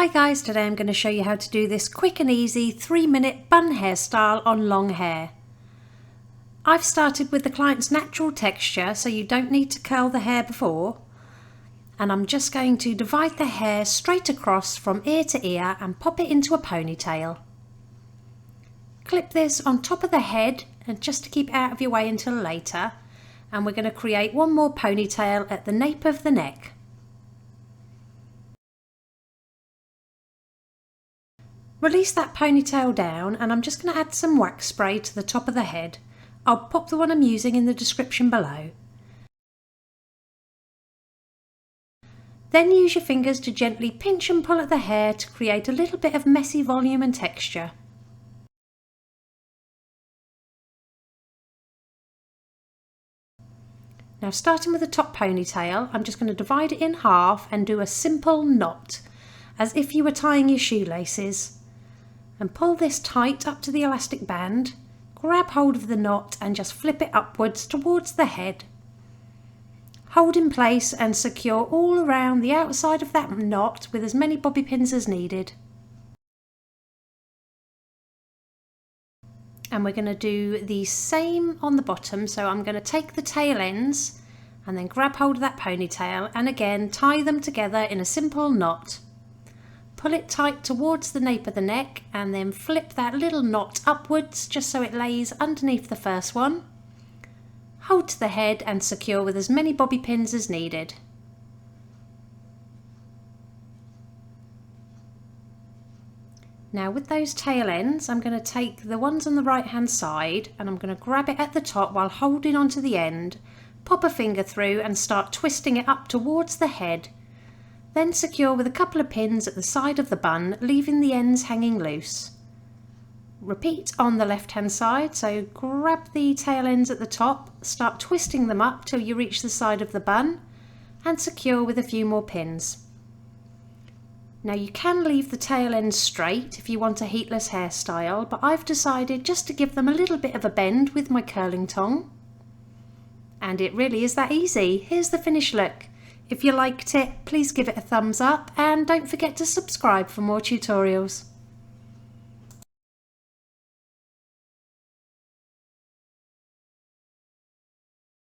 Hi guys, today I'm going to show you how to do this quick and easy 3-minute bun hairstyle on long hair. I've started with the client's natural texture, so you don't need to curl the hair before. And I'm just going to divide the hair straight across from ear to ear and pop it into a ponytail. Clip this on top of the head and just to keep it out of your way until later. And we're going to create one more ponytail at the nape of the neck. Release that ponytail down and I'm just going to add some wax spray to the top of the head. I'll pop the one I'm using in the description below. Then use your fingers to gently pinch and pull at the hair to create a little bit of messy volume and texture. Now starting with the top ponytail, I'm just going to divide it in half and do a simple knot, as if you were tying your shoelaces. And pull this tight up to the elastic band, grab hold of the knot and just flip it upwards towards the head. Hold in place and secure all around the outside of that knot with as many bobby pins as needed. And we're going to do the same on the bottom, so I'm going to take the tail ends and then grab hold of that ponytail and again tie them together in a simple knot. Pull it tight towards the nape of the neck and then flip that little knot upwards just so it lays underneath the first one. Hold to the head and secure with as many bobby pins as needed. Now with those tail ends, I'm going to take the ones on the right hand side and I'm going to grab it at the top while holding onto the end, pop a finger through and start twisting it up towards the head. Then secure with a couple of pins at the side of the bun, leaving the ends hanging loose. Repeat on the left hand side, so grab the tail ends at the top, start twisting them up till you reach the side of the bun and secure with a few more pins. Now you can leave the tail ends straight if you want a heatless hairstyle, but I've decided just to give them a little bit of a bend with my curling tong. And it really is that easy. Here's the finished look. If you liked it, please give it a thumbs up and don't forget to subscribe for more tutorials.